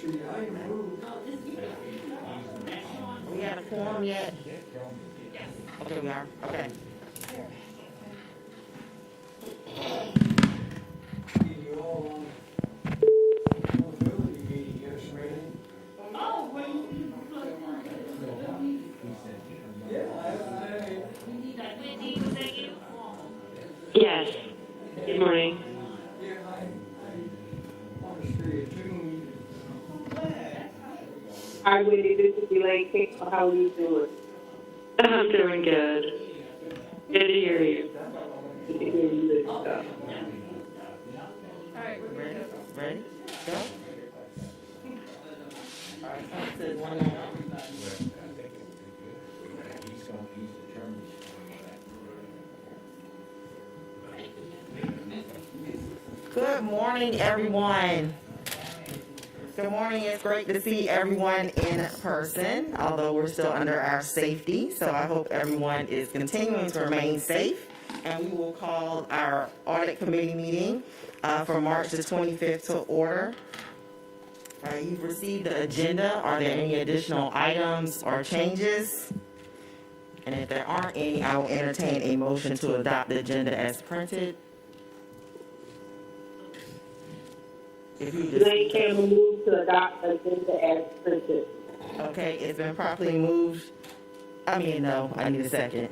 We got a quorum yet? Okay, we are. Okay. You all on mobility meeting yesterday. Oh, well, you Yes. Good morning. Yeah, I want to stay tuned. Hi, Wendy. This is Elaine. How are you doing? I'm doing good. Good to hear you. Good to hear you good stuff. Ready? Go. All right, so it says 1 minute. Good morning, everyone. Good morning. It's great to see everyone in person, although we're still under our safety. So I hope everyone is continuing to remain safe. And we will call our audit committee meeting for March the 25th to order. You've received the agenda. Are there any additional items or changes? And if there aren't any, I will entertain a motion to adopt the agenda as printed. If you just, Elaine Campbell move to adopt the agenda as printed. okay, it's been properly moved. I need a second.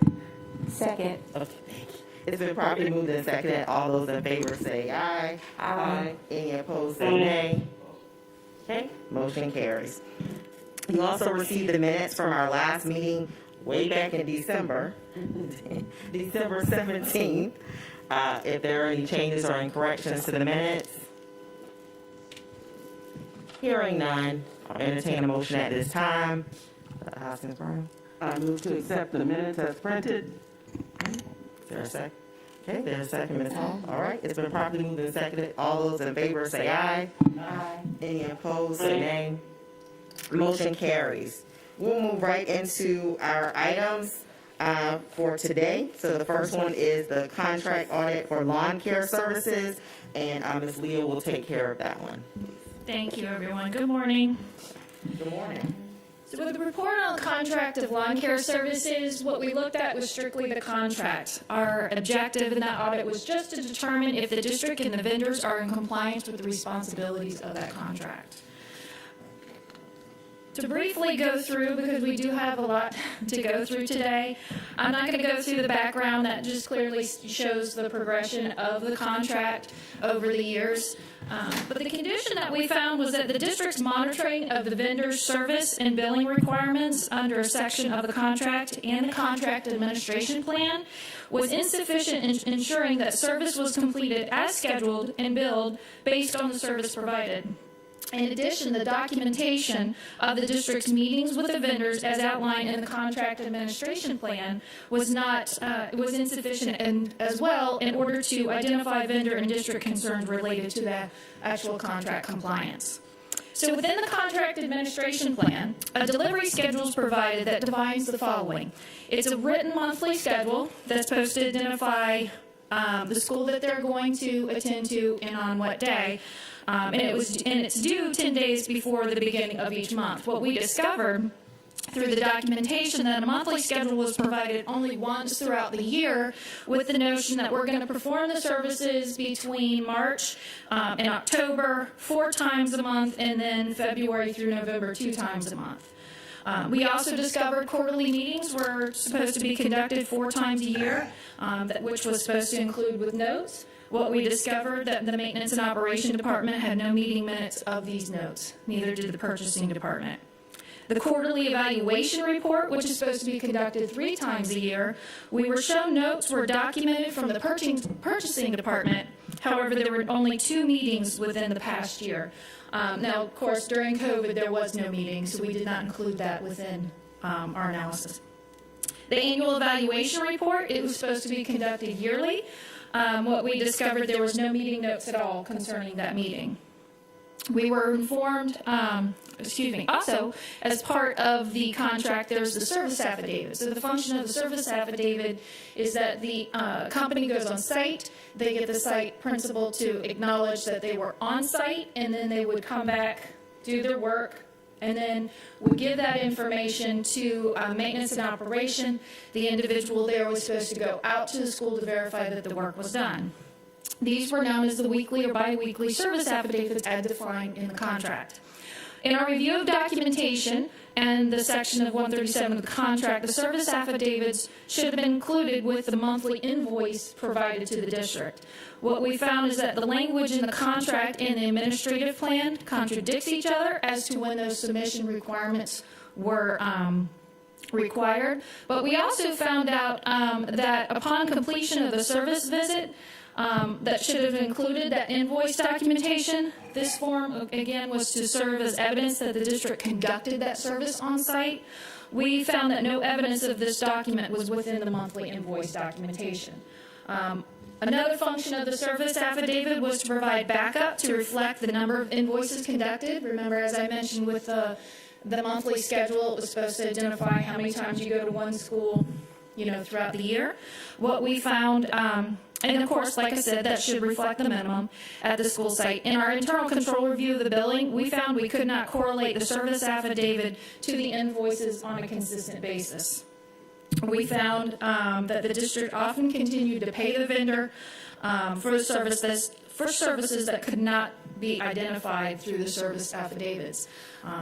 Second. Okay. It's been properly moved and seconded. All those in favor say aye. Aye. Any opposed say nay. Okay, motion carries. You also received the minutes from our last meeting way back in December, December 17th. If there are any changes or incorrections to the minutes, hearing none, I'll entertain a motion at this time. Hoskins Brown. I move to accept the minutes as printed. Is there a second? Okay, there's a second, Ms. Hall. All right, it's been properly moved and seconded. All those in favor say aye. Aye. Any opposed say nay. Motion carries. We'll move right into our items for today. So the first one is the contract audit for lawn care services, and Ms. Leah will take care of that one. Thank you, everyone. Good morning. Good morning. So with the report on the contract of lawn care services, what we looked at was strictly the contract. Our objective in that audit was just to determine if the district and the vendors are in compliance with the responsibilities of that contract. To briefly go through, because we do have a lot to go through today, I'm not going to go through the background. That just clearly shows the progression of the contract over the years. But the condition that we found was that the district's monitoring of the vendor's service and billing requirements under a section of the contract and the contract administration plan was insufficient in ensuring that service was completed as scheduled and billed based on the service provided. In addition, the documentation of the district's meetings with the vendors as outlined in the contract administration plan was insufficient as well in order to identify vendor and district concerns related to the actual contract compliance. So within the contract administration plan, a delivery schedule is provided that defines the following. It's a written monthly schedule that's supposed to identify the school that they're going to attend to and on what day. And it's due 10 days before the beginning of each month. What we discovered through the documentation that a monthly schedule was provided only once throughout the year, with the notion that we're going to perform the services between March and October 4 times a month, and then February through November 2 times a month. We also discovered quarterly meetings were supposed to be conducted 4 times a year, which was supposed to include with notes. What we discovered that the maintenance and operation department had no meeting minutes of these notes. Neither did the purchasing department. The quarterly evaluation report, which is supposed to be conducted 3 times a year, we were shown notes were documented from the purchasing department. However, there were only 2 meetings within the past year. Now, of course, during COVID, there was no meeting, so we did not include that within our analysis. The annual evaluation report, it was supposed to be conducted yearly. What we discovered, there was no meeting notes at all concerning that meeting. We were informed, also, as part of the contract, there's the service affidavit. So the function of the service affidavit is that the company goes on site, they get the site principal to acknowledge that they were on site, and then they would come back do their work, and then we give that information to maintenance and operation. The individual there was supposed to go out to the school to verify that the work was done. These were known as the weekly or biweekly service affidavits as defined in the contract. In our review of documentation and the section of 137 of the contract, the service affidavits should have been included with the monthly invoice provided to the district. What we found is that the language in the contract and the administrative plan contradicts each other as to when those submission requirements were required. But we also found out that upon completion of the service visit, that should have included that invoice documentation. This form, again, was to serve as evidence that the district conducted that service on site. We found that no evidence of this document was within the monthly invoice documentation. Another function of the service affidavit was to provide backup to reflect the number of invoices conducted. Remember, as I mentioned with the monthly schedule, it was supposed to identify how many times you go to one school, throughout the year. What we found, and of course, like I said, that should reflect the minimum at the school site. In our internal control review of the billing, we found we could not correlate the service affidavit to the invoices on a consistent basis. We found that the district often continued to pay the vendor for services that could not be identified through the service affidavits.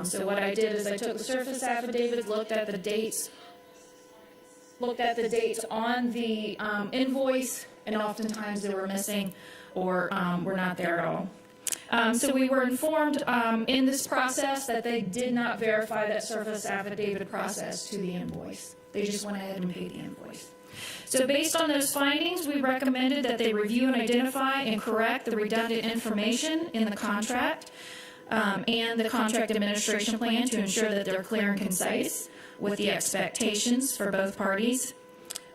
So what I did is I took the service affidavits, looked at the dates on the invoice, and oftentimes they were missing or were not there at all. So we were informed in this process that they did not verify that service affidavit process to the invoice. They just went ahead and paid the invoice. So based on those findings, we recommended that they review and identify and correct the redundant information in the contract and the contract administration plan to ensure that they're clear and concise with the expectations for both parties.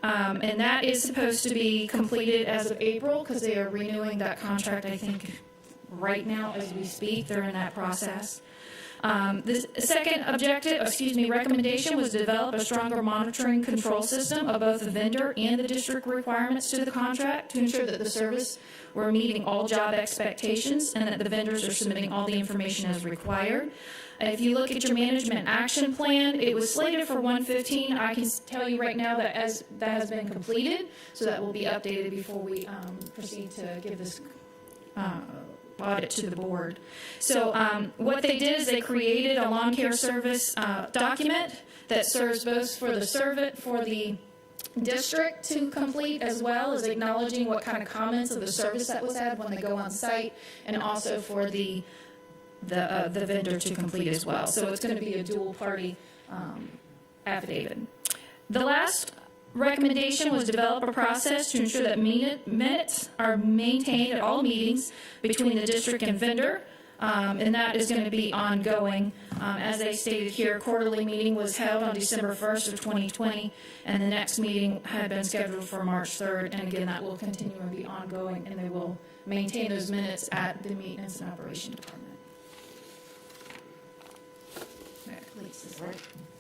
And that is supposed to be completed as of April because they are renewing that contract, I think, right now as we speak. They're in that process. The second recommendation was to develop a stronger monitoring control system of both the vendor and the district requirements to the contract to ensure that the service were meeting all job expectations and that the vendors are submitting all the information as required. If you look at your management action plan, it was slated for 1/15. I can tell you right now that that has been completed, so that will be updated before we proceed to give this audit to the board. So what they did is they created a lawn care service document that serves both for the district to complete, as well as acknowledging what kind of comments of the service that was had when they go on site, and also for the vendor to complete as well. So it's going to be a dual party affidavit. The last recommendation was develop a process to ensure that minutes are maintained at all meetings between the district and vendor, and that is going to be ongoing. As I stated here, quarterly meeting was held on December 1st of 2020, and the next meeting had been scheduled for March 3rd, and again, that will continue and be ongoing, and they will maintain those minutes at the maintenance and operation department. Right.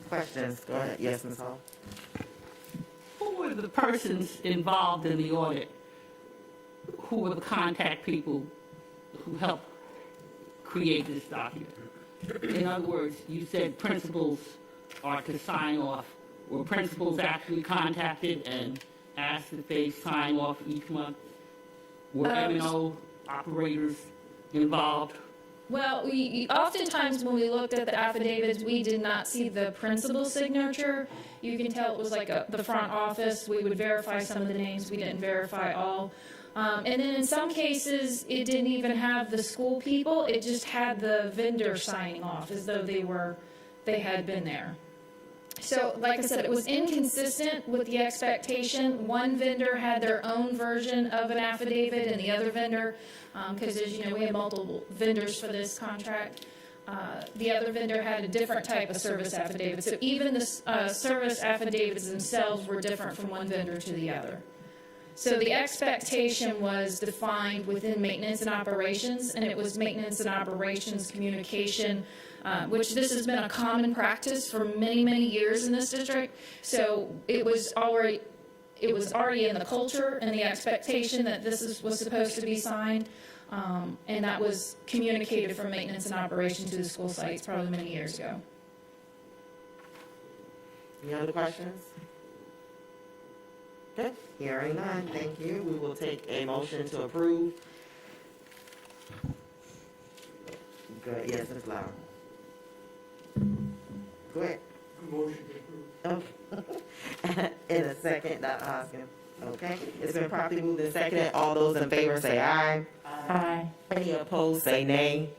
Questions? Go ahead. Yes, Ms. Hall. Who were the persons involved in the audit? Who were the contact people who helped create this document? In other words, you said principals are to sign off. Were principals actually contacted and asked if they sign off each month? Were M&O operators involved? Well, we oftentimes when we looked at the affidavits, we did not see the principal's signature. You can tell it was like the front office. We would verify some of the names. We didn't verify all. And then in some cases, it didn't even have the school people. It just had the vendor signing off as though they had been there. So, like I said, it was inconsistent with the expectation. One vendor had their own version of an affidavit, and the other vendor, because as you know, we have multiple vendors for this contract. The other vendor had a different type of service affidavit. So even the service affidavits themselves were different from one vendor to the other. So the expectation was defined within maintenance and operations, and it was maintenance and operations communication, which this has been a common practice for many, many years in this district. So it was already it was already in the culture and the expectation that was supposed to be signed. And that was communicated from maintenance and operation to the school sites probably many years ago. Any other questions? Okay, hearing none, thank you. We will take a motion to approve. Good, yes, Ms. Lau. Go ahead. Motion to approve. Okay. In a second, Dr. Hoskins. Okay, it's been properly moved and seconded. All those in favor say aye. Aye. Any opposed say nay.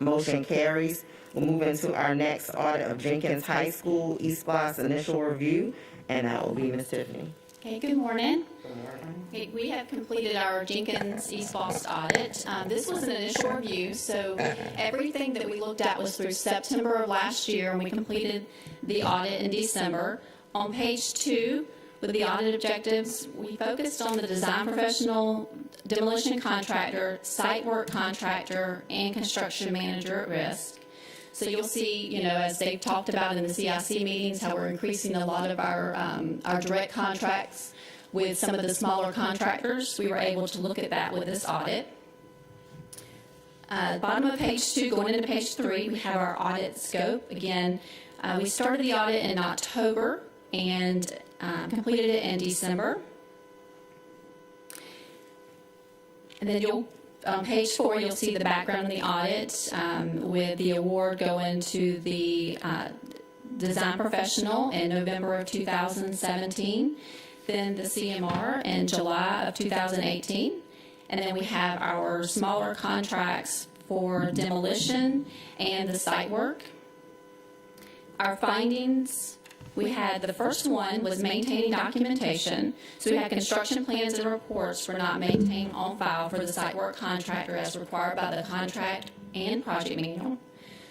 Motion carries. We'll move into our next audit of Jenkins High School Espos initial review, and that will be Ms. Tiffany. Okay, good morning. Good morning. Okay, we have completed our Jenkins Espos audit. This was an initial review, so everything that we looked at was through September of last year, and we completed the audit in December. On page 2, with the audit objectives, we focused on the design professional, demolition contractor, site work contractor, and construction manager at risk. So you'll see, as they've talked about in the CIC meetings, how we're increasing a lot of our direct contracts with some of the smaller contractors. We were able to look at that with this audit. Bottom of page 2, going into page 3, we have our audit scope. Again, we started the audit in October and completed it in December. And then on page 4, you'll see the background of the audit with the award going to the design professional in November of 2017, then the CMR in July of 2018, and then we have our smaller contracts for demolition and the site work. Our findings, we had the first one was maintaining documentation. So we had construction plans and reports were not maintained on file for the site work contractor as required by the contract and project manual.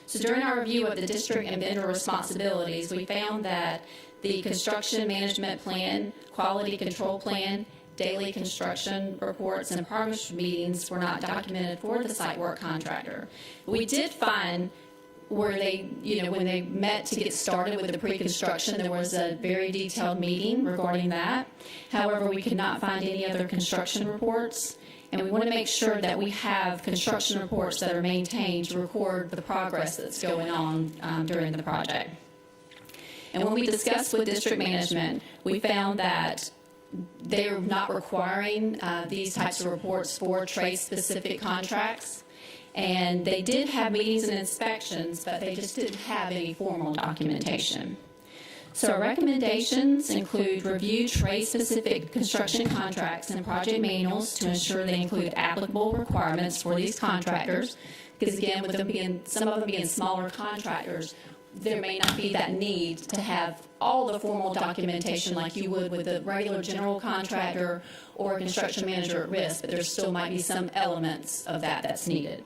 So during our review of the district and vendor responsibilities, we found that the construction management plan, quality control plan, daily construction reports, and progress meetings were not documented for the site work contractor. We did find where they, when they met to get started with the pre-construction, there was a very detailed meeting regarding that. However, we could not find any other construction reports, and we want to make sure that we have construction reports that are maintained to record the progress that's going on during the project. And when we discussed with district management, we found that they're not requiring these types of reports for trade-specific contracts. And they did have meetings and inspections, but they just didn't have any formal documentation. So our recommendations include review trade-specific construction contracts and project manuals to ensure they include applicable requirements for these contractors. Because again, with them being, some of them being smaller contractors, there may not be that need to have all the formal documentation like you would with a regular general contractor or a construction manager at risk, but there still might be some elements of that that's needed.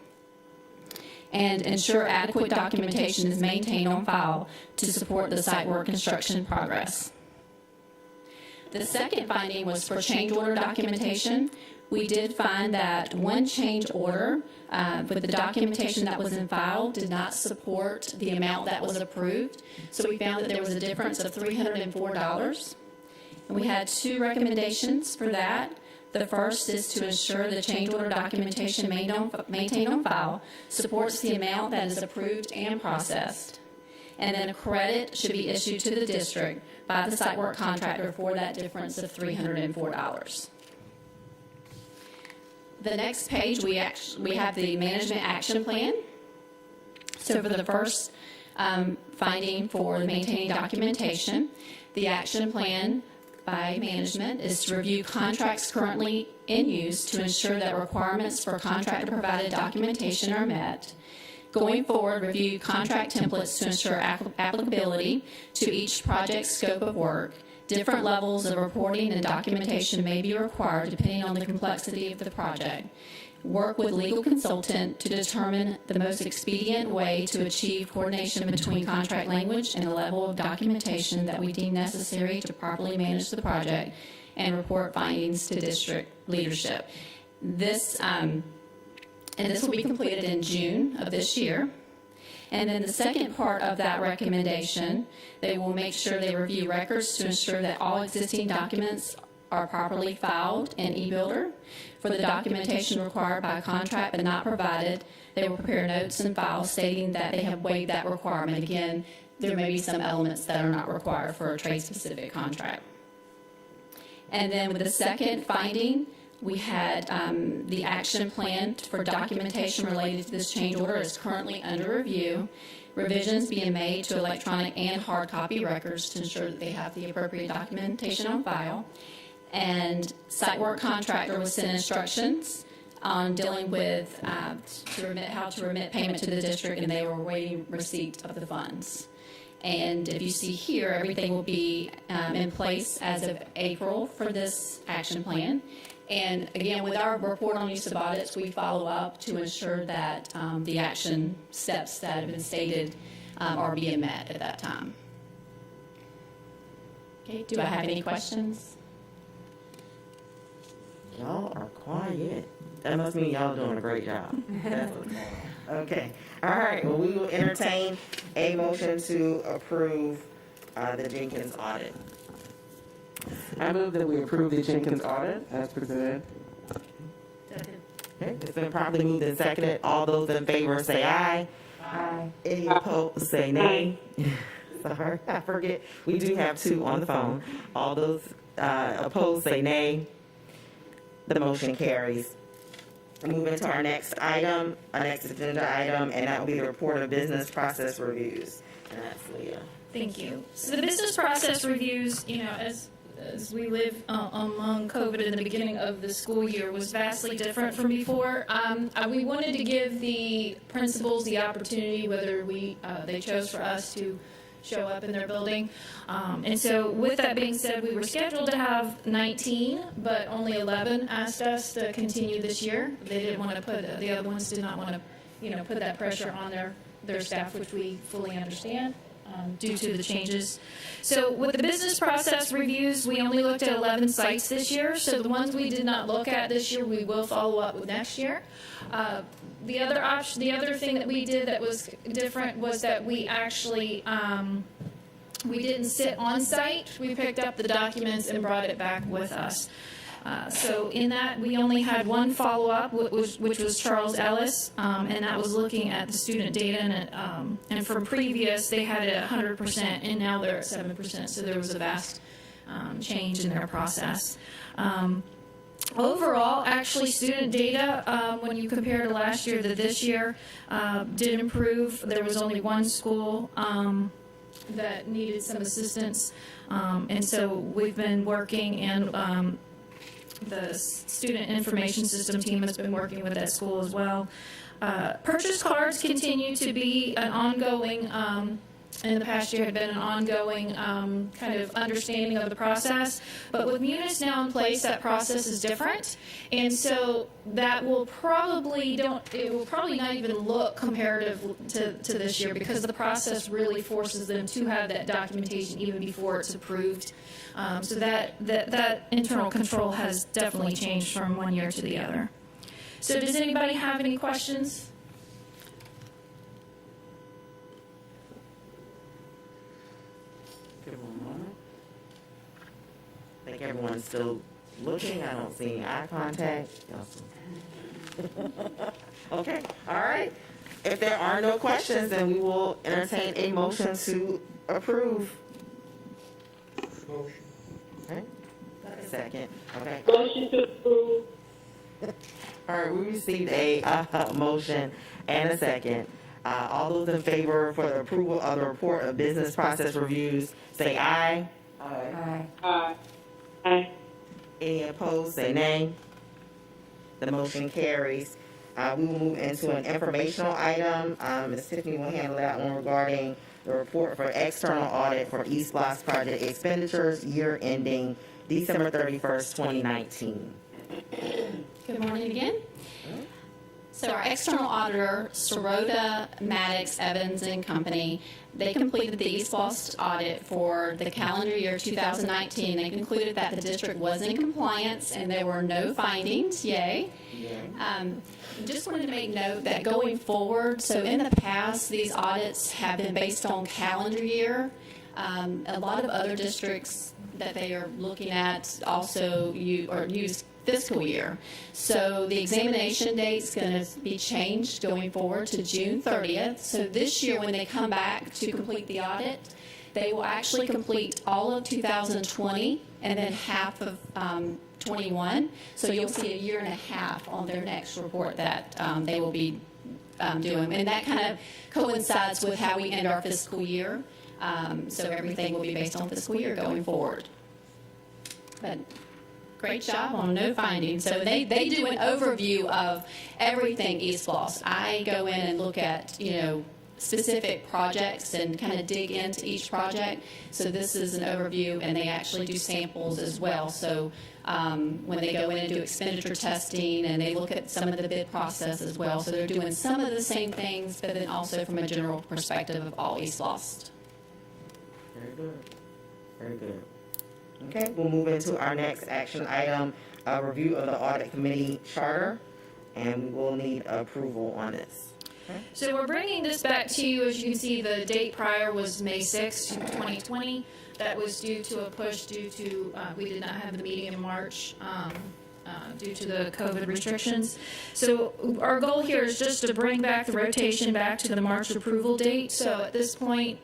And ensure adequate documentation is maintained on file to support the site work construction progress. The second finding was for change order documentation. We did find that one change order with the documentation that was in file did not support the amount that was approved. So we found that there was a difference of $304. And we had 2 recommendations for that. The first is to ensure the change order documentation maintained on file supports the amount that is approved and processed. And then a credit should be issued to the district by the site work contractor for that difference of $304. The next page, we have the management action plan. So for the first finding for maintaining documentation, the action plan by management is to review contracts currently in use to ensure that requirements for contractor-provided documentation are met. Going forward, review contract templates to ensure applicability to each project's scope of work. Different levels of reporting and documentation may be required depending on the complexity of the project. Work with legal consultant to determine the most expedient way to achieve coordination between contract language and the level of documentation that we deem necessary to properly manage the project, and report findings to district leadership. This will be completed in June of this year. And then the second part of that recommendation, they will make sure they review records to ensure that all existing documents are properly filed in eBuilder. For the documentation required by contract but not provided, they will prepare notes and files stating that they have waived that requirement. Again, there may be some elements that are not required for a trade-specific contract. And then with the second finding, we had the action plan for documentation related to this change order is currently under review. Revisions being made to electronic and hard copy records to ensure that they have the appropriate documentation on file. And site work contractor was sent instructions on dealing with how to remit payment to the district, and they were awaiting receipt of the funds. And if you see here, everything will be in place as of April for this action plan. And again, with our report on use of audits, we follow up to ensure that the action steps that have been stated are being met at that time. Okay, do I have any questions? Y'all are quiet. That must mean y'all doing a great job. That's what's going on. Okay. All right. Well, we will entertain a motion to approve the Jenkins audit. I move that we approve the Jenkins audit as presented. Okay. It's been properly moved and seconded. All those in favor say aye. Aye. Any opposed say nay. Sorry, I forget. We do have two on the phone. All those opposed say nay. The motion carries. Moving to our next item, our next agenda item, and that will be the report of business process reviews. And that's Leah. Thank you. So the business process reviews, as we live among COVID in the beginning of the school year, was vastly different from before. We wanted to give the principals the opportunity, whether they chose for us to show up in their building. And so with that being said, we were scheduled to have 19, but only 11 asked us to continue this year. They didn't want to the other ones did not want to, put that pressure on their staff, which we fully understand. Due to the changes. So with the business process reviews, we only looked at 11 sites this year. So the ones we did not look at this year, we will follow up with next year. The other thing that we did that was different was that we actually we didn't sit on site. We picked up the documents and brought it back with us. So in that, we only had one follow-up, which was Charles Ellis, and that was looking at the student data, and from previous, they had it at 100%, and now they're at 7%, so there was a vast change in their process. Overall, actually, student data, when you compare to last year to this year, did improve. There was only one school that needed some assistance, and so we've been working, and the student information system team has been working with that school as well. Purchase cards continue to be an ongoing, in the past year had been an ongoing kind of understanding of the process. But with Munis now in place, that process is different. And so that will probably not even look comparative to this year, because the process really forces them to have that documentation even before it's approved. So that internal control has definitely changed from one year to the other. So does anybody have any questions? Give one moment. I think everyone's still looking. I don't see any eye contact. Okay, all right. If there are no questions, then we will entertain a motion to approve. Motion. Okay. Second. Okay. Motion to approve. All right, we received a motion and a second. All those in favor for the approval of the report of business process reviews, say aye. Aye. Aye. Aye. Any opposed, say nay. The motion carries. We will move into an informational item. Ms. Tiffany will handle that one regarding the report for external audit for East Blocks project expenditures year ending December 31st, 2019. Good morning again. So our external auditor, Sirota, Maddox, Evans and Company, they completed the Espos audit for the calendar year 2019. They concluded that the district was in compliance and there were no findings. Yay. Just wanted to make note that going forward, so in the past, these audits have been based on calendar year. A lot of other districts that they are looking at also use fiscal year. So the examination date's going to be changed going forward to June 30th. So this year, when they come back to complete the audit, they will actually complete all of 2020 and then half of 21. So you'll see a year and a half on their next report that they will be doing. And that kind of coincides with how we end our fiscal year. So everything will be based on fiscal year going forward. But great job on no findings. So they do an overview of everything Espos. I go in and look at, specific projects and kind of dig into each project. So this is an overview, and they actually do samples as well. So when they go in and do expenditure testing, and they look at some of the bid process as well. So they're doing some of the same things, but then also from a general perspective of all Espos. Very good. Very good. Okay, we'll move into our next action item, a review of the audit committee charter, and we will need approval on this. Okay. So we're bringing this back to you. As you can see, the date prior was May 6, 2020. That was due to a push due to, we did not have the meeting in March due to the COVID restrictions. So our goal here is just to bring back the rotation back to the March approval date. So at this point,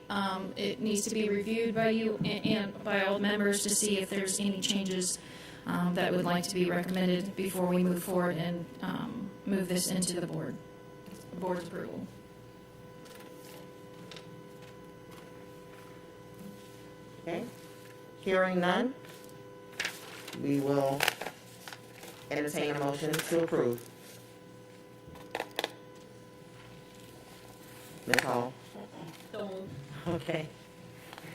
it needs to be reviewed by you and by all members to see if there's any changes that would like to be recommended before we move forward and move this into the board's approval. Okay, hearing none, we will entertain a motion to approve. Ms. Hall? Okay.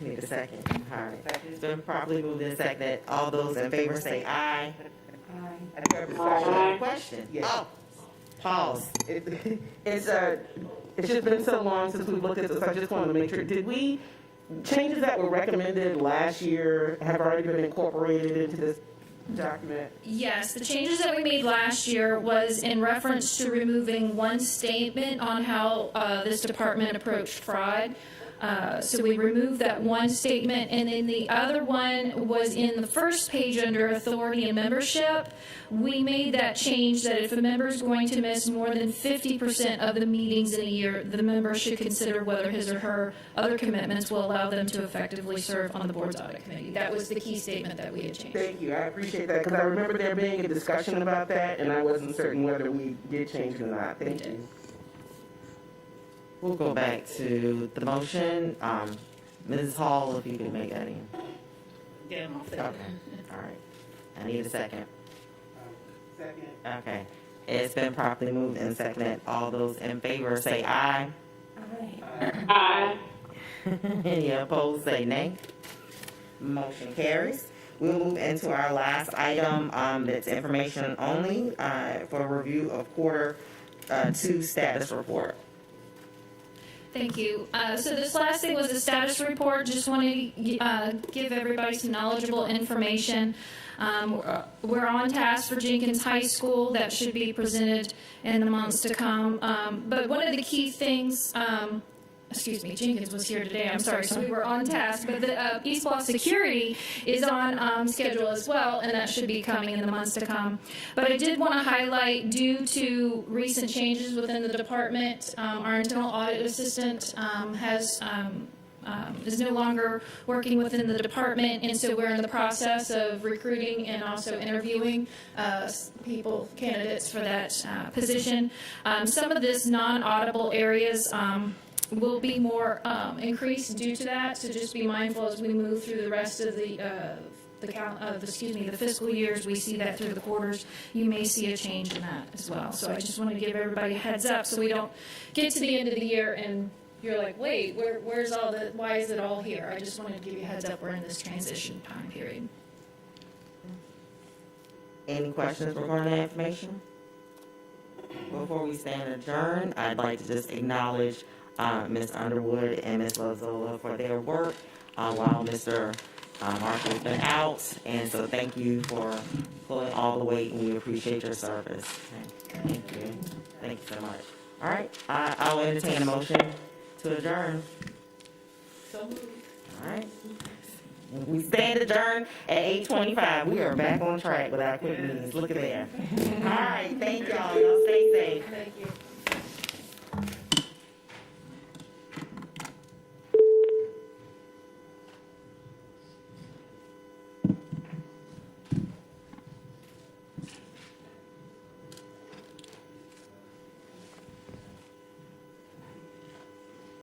Need a second. All right. It's been properly moved and seconded. All those in favor say aye. I do have a discussion. Question? Yes. Oh, pause. It's just been so long since we looked at this, I just wanted to make sure, changes that were recommended last year have already been incorporated into this document? Yes, the changes that we made last year was in reference to removing one statement on how this department approached fraud. So we removed that one statement, and then the other one was in the first page under authority and membership. We made that change that if a member is going to miss more than 50% of the meetings in a year, the member should consider whether his or her other commitments will allow them to effectively serve on the board's audit committee. That was the key statement that we had changed. Thank you, I appreciate that, because I remember there being a discussion about that, and I wasn't certain whether we did change it or not. Thank you. We'll go back to the motion. Mrs. Hall, if you could make that in. Get them off Okay, there. all right. I need a second. Second. Okay. It's been properly moved and seconded. All those in favor say aye. Aye. Any opposed say nay. Motion carries. We'll move into our last item, that's information only, for review of quarter 2 status report. Thank you. So this last thing was a status report. Just want to give everybody some knowledgeable information. We're on task for Jenkins High School. That should be presented in the months to come. But one of the key things, Jenkins was here today, I'm sorry, so we were on task, but the Espos security is on schedule as well, and that should be coming in the months to come. But I did want to highlight, due to recent changes within the department, our internal audit assistant is no longer working within the department, and so we're in the process of recruiting and also interviewing candidates for that position. Some of this non-auditable areas will be more increased due to that, so just be mindful as we move through the rest of the fiscal years. We see that through the quarters. You may see a change in that as well. So I just want to give everybody a heads up so we don't get to the end of the year and you're like, wait, where's all the, why is it all here? I just wanted to give you a heads up. We're in this transition time period. Any questions regarding that information? Before we stand adjourned, I'd like to just acknowledge Ms. Underwood and Ms. Lozola for their work while Mr. Marshall's been out. And so thank you for pulling all the weight, and we appreciate your service. Thank you. Thank you so much. All right, I'll entertain a motion to adjourn. All right. We stand adjourned at 8:25. We are back on track with our quick meetings. Look at there. All right, thank y'all.